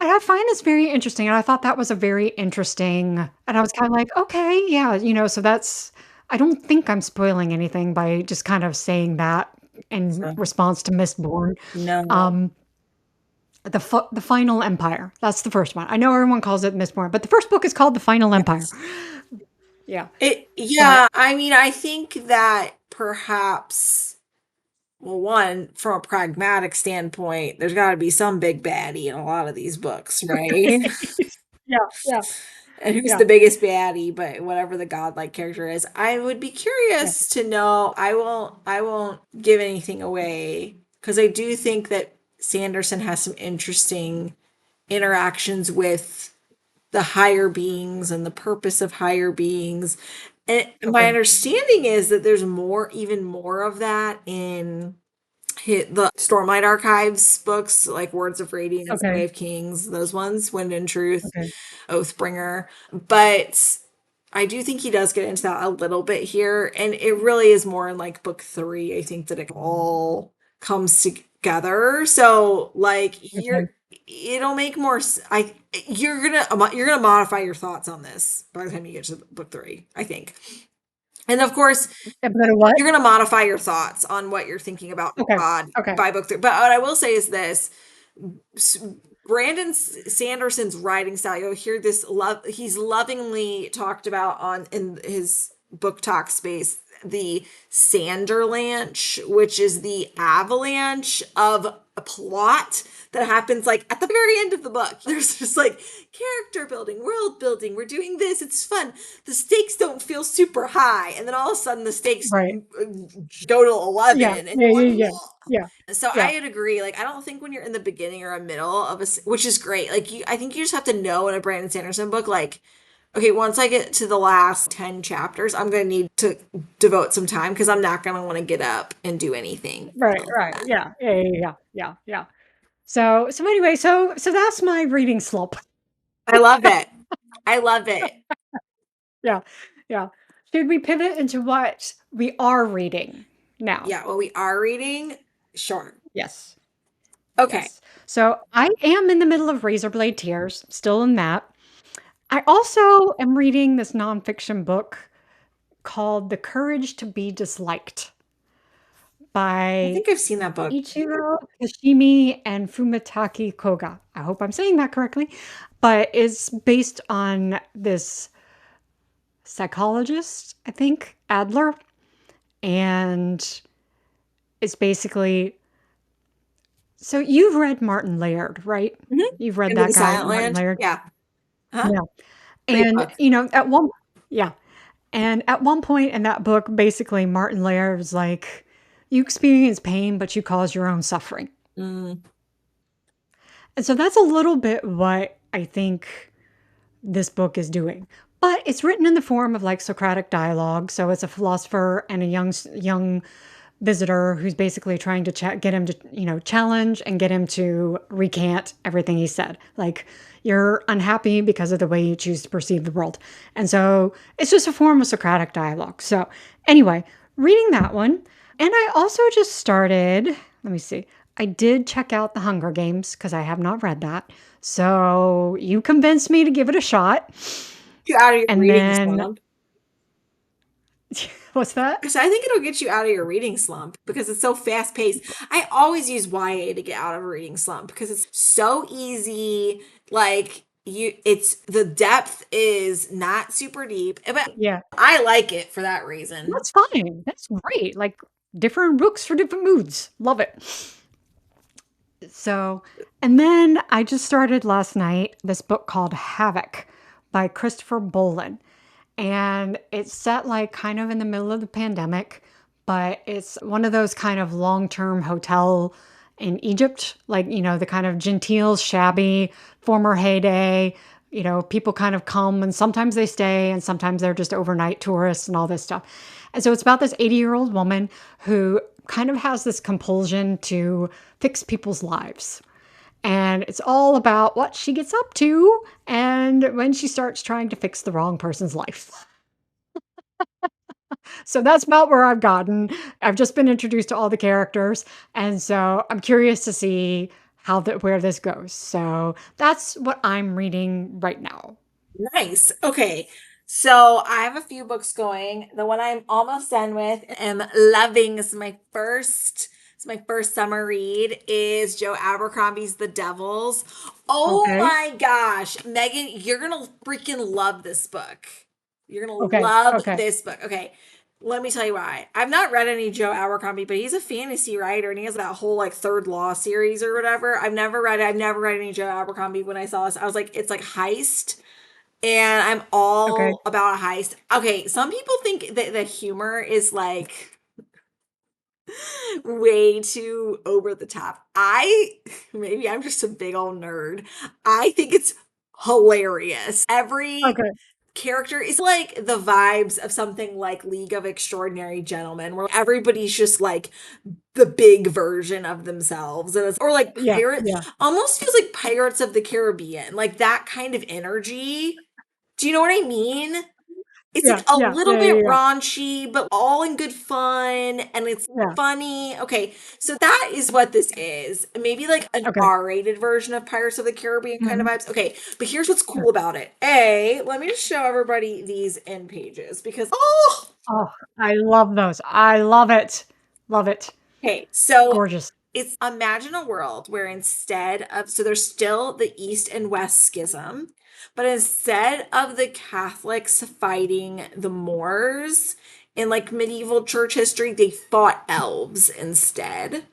I find this very interesting, and I thought that was a very interesting, and I was kinda like, "Okay, yeah," so that's I don't think I'm spoiling anything by just kind of saying that in So, response to Mistborn. no. Um, the Final Empire, that's the first one. I know everyone calls it Mistborn, but the first book is called The Final Empire. Yes. Yeah, but Yeah, I mean, I think that perhaps, well, one, from a pragmatic standpoint, there's got to be some big baddie in a lot of these books, right? yeah, yeah, And who's yeah, the biggest baddie, but whatever the godlike character is. I would be yeah, curious to know. I won't give anything away because I do think that Sanderson has some interesting interactions with the higher beings and the purpose of higher beings. And my okay, understanding is that there's more, even more of that in the Stormlight Archives books, like Words of Radiance, okay, Way of Kings, those ones, Wind and Truth, okay, Oathbringer. But I do think he does get into that a little bit here. And it really is more in like book three, I think, that it all comes together. So like Okay. it'll make more I you're gonna modify your thoughts on this by the time you get to book three, I think. And of course, I'm gonna what? you're gonna modify your thoughts on what you're thinking about Okay. God Okay. by book three. But what I will say is this: Brandon Sanderson's writing style. You'll hear this love. He's lovingly talked about on in his book talk space the Sanderlanche, which is the avalanche of a plot that happens like at the very end of the book. There's just like character building, world building. We're doing this. It's fun. The stakes don't feel super high, and then all of a sudden the stakes Right. go to Yeah. 11, and Yeah. you're like, Yeah. Yeah. whoa. Yeah. So Yeah. I would agree. Like, I don't think when you're in the beginning or a middle of which is great. Like, I think you just have to know in a Brandon Sanderson book, like, okay, once I get to the last 10 chapters, I'm going to need to devote some time because I'm not going to want to get up and do anything Right. until Right. then. Yeah. Yeah. Yeah. Yeah. Yeah. Yeah. So anyway, so that's my reading slump. I love it. I love it. Yeah. Yeah. Should we pivot into what we are reading now? Yeah, what we are reading, sure. Yes. Okay. Yes. So I am in the middle of Razorblade Tears, still in that. I also am reading this nonfiction book called The Courage to Be Disliked I by think I've seen that book. Ichiro Kashimi and Fumitaki Koga. I hope I'm saying that correctly, but it's based on this psychologist, I think, Adler, and it's basically so you've read Martin Laird, right? Mm-hmm. You've read Into that the guy, Silent Martin Land. Laird. Yeah. Huh? Yeah. Great And, book. at one yeah. And at one point in that book, basically, Martin Laird was like, you experience pain, but you cause your own suffering. Mm, And so that's a little bit what I think this book is doing. But it's written in the form of like Socratic dialogue. So it's a philosopher and a young visitor who's basically trying to get him to, challenge and get him to recant everything he said. Like, you're unhappy because of the way you choose to perceive the world. And so it's just a form of Socratic dialogue. So, anyway, reading that one. And I also just started, let me see, I did check out The Hunger Games because I have not read that. So you convinced me to give it a shot. you out of your And reading then, slump. what's that? Because I think it'll get you out of your reading slump because it's so fast paced. I always use YA to get out of a reading slump because it's so easy. Like it's the depth is not super deep, but Yeah. I like it for that reason. That's fine. That's great. Like different books for different moods. Love it. So, and then I just started last night this book called Havoc by Christopher Bolin. And it's set like kind of in the middle of the pandemic, but it's one of those kind of long term hotel in Egypt, like, the kind of genteel, shabby, former heyday. People kind of come and sometimes they stay and sometimes they're just overnight tourists and all this stuff. And so it's about this 80-year-old woman who kind of has this compulsion to fix people's lives. And it's all about what she gets up to and when she starts trying to fix the wrong person's life. So that's about where I've gotten. I've just been introduced to all the characters, and so I'm curious to see where this goes. So that's what I'm reading right now. Nice. Okay. So I have a few books going. The one I'm almost done with and am loving this is my first summer read is Joe Abercrombie's The Devils. Oh Okay. my gosh, Megan, you're gonna freaking love this book. You're gonna Okay. love Okay. this book. Okay. Let me tell you why. I've not read any Joe Abercrombie, but he's a fantasy writer and he has that whole like Third Law series or whatever. I've never read it. I've never read any Joe Abercrombie. When I saw this, I was like, it's like heist and I'm Okay. all about a heist. Okay, some people think that the humor is like way too over the top. Maybe I'm just a big old nerd. I think it's hilarious. Every Okay. character is like the vibes of something like League of Extraordinary Gentlemen, where everybody's just like the big version of themselves. Or like Yeah. pirate, Yeah. almost feels like Pirates of the Caribbean, like that kind of energy. Do you know what I mean? It's like Yeah, a yeah, little yeah, yeah, bit yeah. raunchy, but all in good fun, and it's Yeah. funny. Okay, so that is what this is. Maybe like an Okay. R-rated version of Pirates of the Caribbean kind of Mhm. vibes. Okay, but here's what's Yeah. cool about it. Let me just show everybody these end pages because oh, Oh, I love those. I love it. Love it. okay, so Gorgeous. it's imagine a world where instead of, so there's still the East and West schism, but instead of the Catholics fighting the Moors in like medieval church history, they fought elves instead.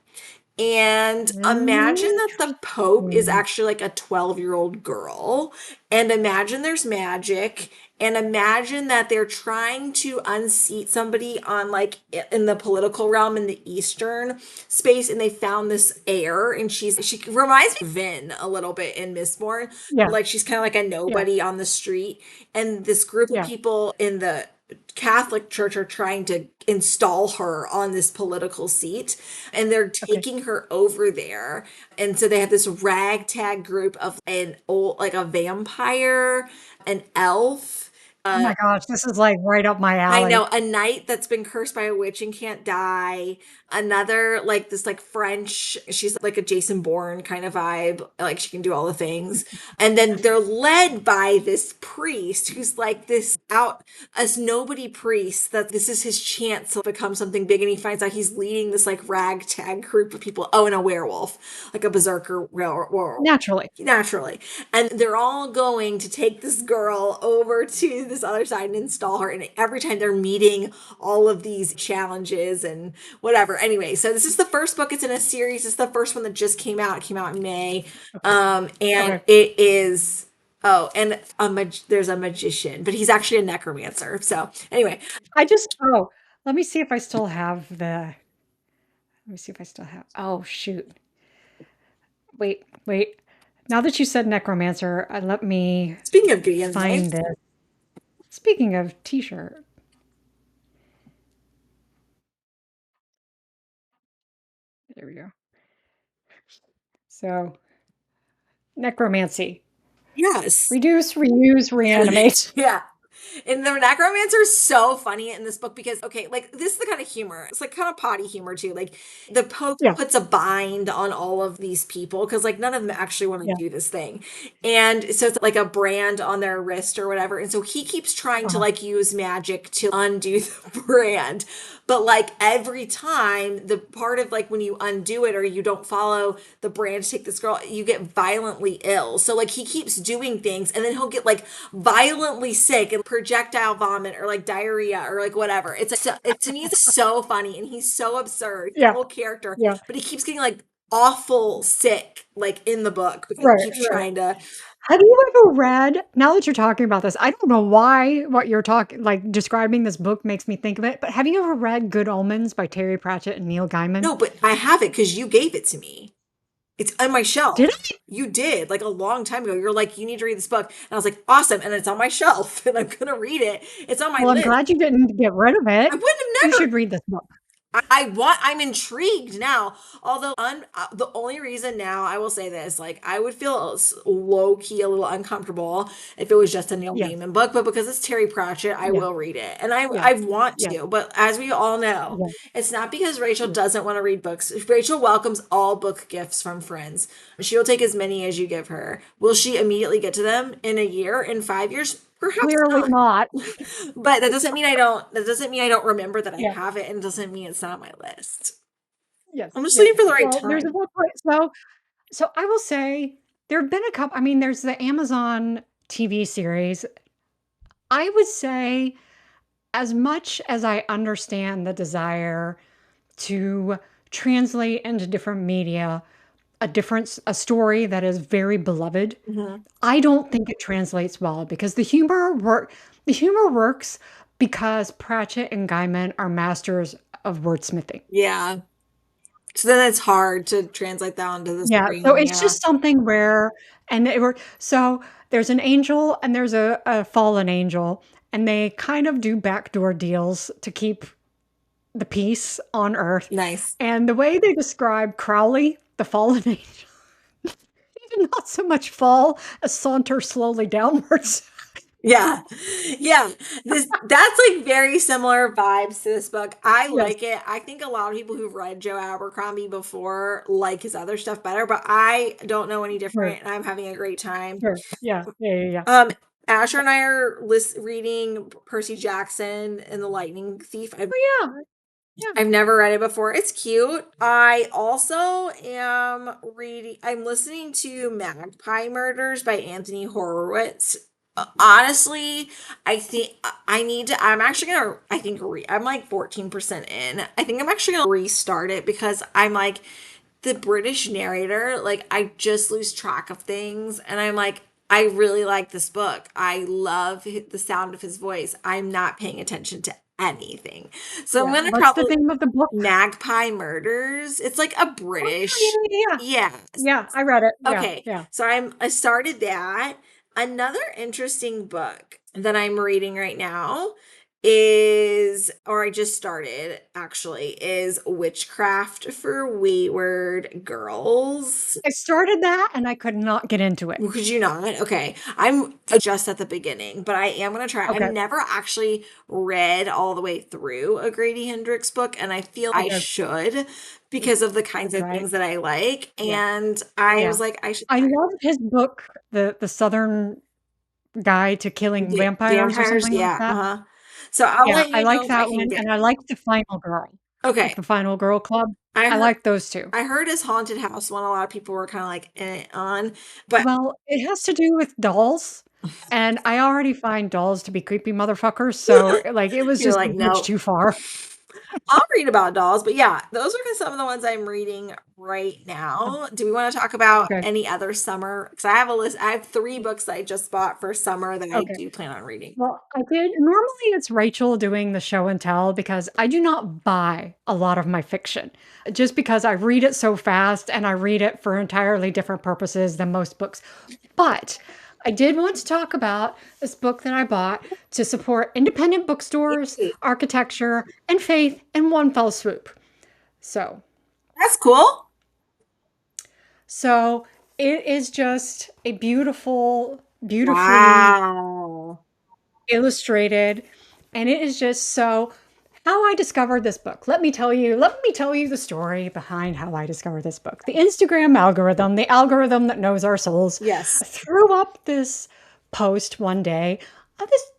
And imagine that the Pope is Interesting. actually like a 12-year-old girl. And imagine there's magic. And imagine that they're trying to unseat somebody on like in the political realm in the Eastern space. And they found this heir. And she reminds me of Vin a little bit in Mistborn. Yeah, Like she's kind of like a yeah, nobody on the street. And this group of yeah. people in the Catholic Church are trying to install her on this political seat, and they're Okay. taking her over there. And so they have this ragtag group of an old, like a vampire, an elf, Oh my gosh, this is, like, right up my I know, alley. a knight that's been cursed by a witch and can't die. Another like this like French, she's like a Jason Bourne kind of vibe, like she can do all the things. And then they're led by this priest who's like this out as nobody priest that this is his chance to become something big, and he finds out he's leading this like ragtag group of people. Oh, and a werewolf, like a berserker werewolf. Naturally. Naturally. And they're all going to take this girl over to this other side and install her. And every time they're meeting all of these challenges and whatever. Anyway, so this is the first book. It's in a series. It's the first one that just came out. It came out in May. Okay, And okay. it is, oh, and there's a magician, but he's actually a necromancer. So anyway, Let me see if I still have let me see if I still have oh, shoot. Wait, wait. Now that you said necromancer, let me speaking of Gideon's find knives, this. Speaking of T-shirt, there we go. So, necromancy. yes. Reduce, reuse, reanimate. Yeah. And the necromancer is so funny in this book because, okay, like this is the kind of humor. It's like kind of potty humor too. Like the Pope Yeah, puts a bind on all of these people because like none of them actually want to yeah. do this thing. And so it's like a brand on their wrist or whatever. And so he keeps trying to Uh-huh. like use magic to undo the brand. But like every time, the part of like when you undo it or you don't follow the brand to take this girl, you get violently ill. So like he keeps doing things and then he'll get like violently sick and projectile vomit or like diarrhea or like whatever. It's like to me it's so funny and he's so absurd. He's a Yeah, little character, yeah. but he keeps getting like awful sick like in the book because he Right, keeps right. trying to. Have you ever read now that you're talking about this, I don't know why what you're talking like, describing this book makes me think of it, but have you ever read Good Omens by Terry Pratchett and Neil Gaiman? No, but I have it because you gave it to me. It's on my Did shelf. I? You did like a long time ago. You're like, you need to read this book. And I was like, awesome. And it's on my shelf and I'm going to read it. It's on my Well, I'm list. glad you didn't get rid of I it. wouldn't You have never. should read this book. I'm intrigued now. Although the only reason now I will say this, like I would feel low key a little uncomfortable if it was just a Neil Yeah, Gaiman book, but because it's Terry Pratchett, I yeah, will read it, and yeah, I want yeah, to. But as we all know, yeah, it's not because Rachel yeah. doesn't want to read books. Rachel welcomes all book gifts from friends. She will take as many as you give her. Will she immediately get to them in a year, in 5 years? Perhaps Clearly not. not. But that doesn't mean I don't remember that I Yeah, have it, and doesn't mean it's not on my list. yes, I'm just yes. looking for the right Well, there's a time. book right so I will say there have been a couple I mean, there's the Amazon TV series. I would say as much as I understand the desire to translate into different media a story that is very beloved, Mhm. I don't think it translates well because the humor works because Pratchett and Gaiman are masters of wordsmithing. Yeah. So then it's hard to translate that onto the Yeah, so screen. it's Yeah. just something where and they were so there's an angel and there's a fallen angel, and they kind of do backdoor deals to keep the peace on Earth. Nice. And the way they describe Crowley, the fallen angel, he did not so much fall as saunter slowly downwards. Yeah. Yeah. That's like very similar vibes to this book. I Yes, like it. I think a lot of people who've read Joe Abercrombie before like his other stuff better, but I don't know any sure, different and I'm having a great time. sure. Yeah, yeah, yeah, yeah. Um, Asher and I are reading Percy Jackson and the Lightning Thief. Oh, yeah, yeah. I've never read it before. It's cute. I also am I'm listening to Magpie Murders by Anthony Horowitz. Honestly, I think I need to, I'm actually gonna, I think, I'm like 14% in. I think I'm actually gonna restart it because I'm like, the British narrator, like, I just lose track of things. And I'm like, I really like this book. I love the sound of his voice. I'm not paying attention to anything. So I'm Yeah. gonna What's the probably name of the book? Magpie Murders. It's like a Oh, British, yeah, yeah, yeah, yeah. yeah. Yeah, I read it. Yeah, Okay, yeah. so I started that. Another interesting book that I'm reading right now is, or I just started actually, is Witchcraft for Wayward Girls. I started that and I could not get into it. Well, could you not? Okay. I'm just at the beginning, but I am going to try. I've Okay, never actually read all the way through a Grady Hendrix book, and I feel I okay. should because of the kinds That's of right. things that I like. Yeah, And I yeah. was like, I should I try. love his book, the Southern Guide to Killing Vampires or Vampires, something like yeah, that. uh-huh. So I'll Yeah, let I you like know if I that can one, get. and I like The Final Girl, like Okay. The Final Girl Club. I I heard like those 2. I heard his haunted house one a lot of people were kind of like on, but Well, it has to do with dolls, and I already find dolls to be creepy motherfuckers, so, like, it was you're just a like, bridge no. too far. I'll read about dolls, but yeah, those are some of the ones I'm reading right now. Do we want to talk about Okay, any other summer? Because I have a list. I have 3 books that I just bought for summer that I okay. do plan on reading. Well, I did normally it's Rachel doing the show and tell because I do not buy a lot of my fiction, just because I read it so fast and I read it for entirely different purposes than most books. But I did want to talk about this book that I bought to support independent bookstores, Yay. architecture, and faith in one fell swoop. So, That's cool. so it is just a beautiful, beautifully Wow. illustrated, and it is just so how I discovered this book. Let me tell you the story behind how I discovered this book. The Instagram algorithm, the algorithm that knows our souls, Yes. threw up this post one day of this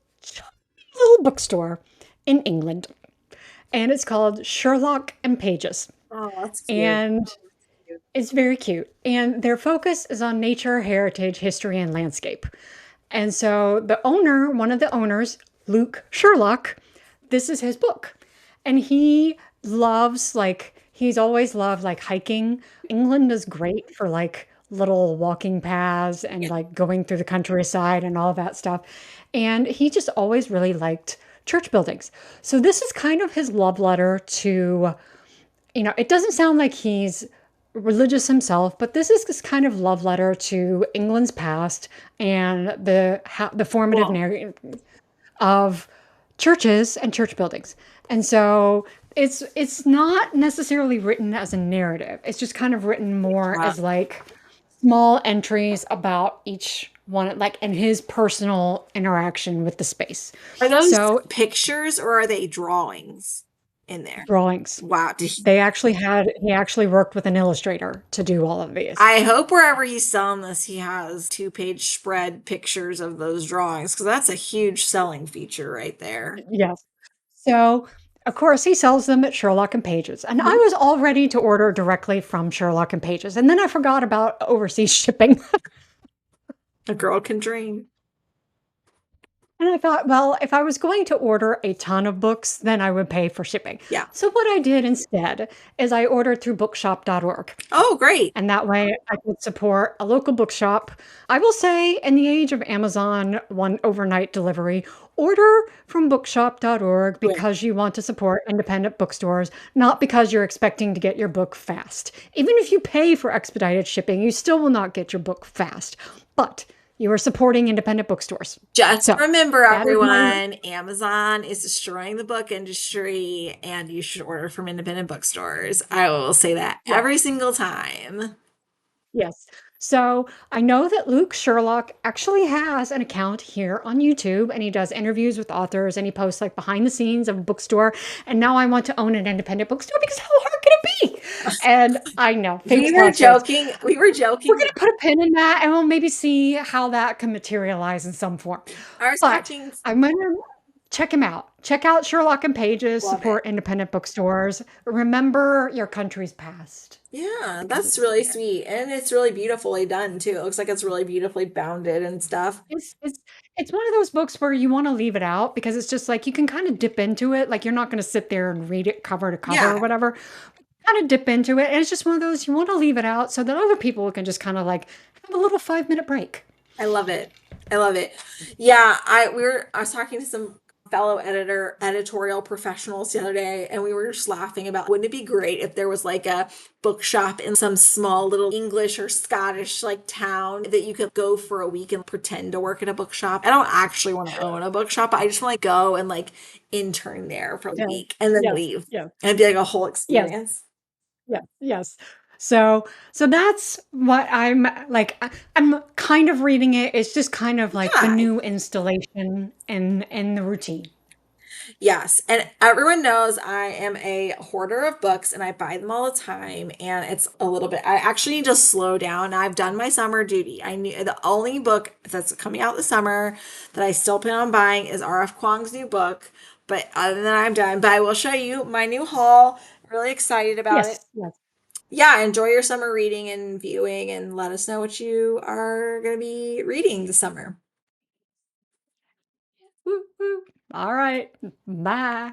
little bookstore in England, and it's called Sherlock and Pages. Oh, that's cute. And it's very cute. And their focus is on nature, heritage, history, and landscape. And so the owner, one of the owners, Luke Sherlock, this is his book. And he loves, like, he's always loved, like, hiking. England is great for, like, little walking paths and, Yeah. like, going through the countryside and all that stuff. And he just always really liked church buildings. So this is kind of his love letter to, it doesn't sound like he's religious himself, but this is this kind of love letter to England's past and the formative Cool. narrative of churches and church buildings. And so it's not necessarily written as a narrative. It's just kind of written more Uh, as like small entries about each one, like in his personal interaction with the space. are those So pictures or are they drawings in there? drawings. Wow. He actually worked with an illustrator to do all of these. I hope wherever he's selling this, he has 2-page spread pictures of those drawings because that's a huge selling feature right there. Yes. So, of course, he sells them at Sherlock and Pages. And I Mhm. was all ready to order directly from Sherlock and Pages. And then I forgot about overseas shipping. A girl can dream. And I thought, well, if I was going to order a ton of books, then I would pay for shipping. Yeah. So, what I did instead is I ordered through bookshop.org. Oh, great. And that way I could support a local bookshop. I will say, in the age of Amazon one overnight delivery, order from bookshop.org Great. because you want to support independent bookstores, not because you're expecting to get your book fast. Even if you pay for expedited shipping, you still will not get your book fast. But you are supporting independent bookstores. Just So remember, that is my everyone, Amazon is destroying the book industry, and you should order from independent bookstores. I will say that yes. every single time. Yes. So I know that Luke Sherlock actually has an account here on YouTube and he does interviews with authors and he posts like behind the scenes of a bookstore. And now I want to own an independent bookstore because how hard can it be? And I know, We fingers were crossed, folks. joking. We were We're joking. going to put a pin in that and we'll maybe see how that can materialize in some form. I was But talking. I'm going to check him out. Check out Sherlock and Pages, Love it. support independent bookstores. Remember your country's past Yeah, because that's it's really needed. sweet. And it's really beautifully done too. It looks like it's really beautifully bounded and stuff. It's one of those books where you wanna leave it out because it's just like you can kinda dip into it, like, you're not gonna sit there and read it cover to cover or Yeah, whatever. Kinda dip into it, and it's just one of those you wanna leave it out so that other people can just kinda, like, have a little 5-minute break. I love it. I love it. Yeah, I was talking to some fellow editorial professionals the other day, and we were just laughing about wouldn't it be great if there was like a bookshop in some small little English or Scottish like town that you could go for a week and pretend to work at a bookshop. I don't actually want to own a bookshop, but I just want to go and like intern there for a Yeah. week and then Yes, leave. yes, And it'd be like a whole yes, experience. yes, yes. So that's what I'm kind of reading it. It's just kind of like the Yeah, new installation in the routine. yes, and everyone knows I am a hoarder of books and I buy them all the time. And it's a little bit, I actually need to slow down. I've done my summer duty. I knew the only book that's coming out this summer that I still plan on buying is R.F. Kuang's new book. But other than that, I'm done. But I will show you my new haul. Really excited about it. Yes, yes. Yeah, enjoy your summer reading and viewing and let us know what you are going to be reading this summer. Woo, woo. All right. Bye.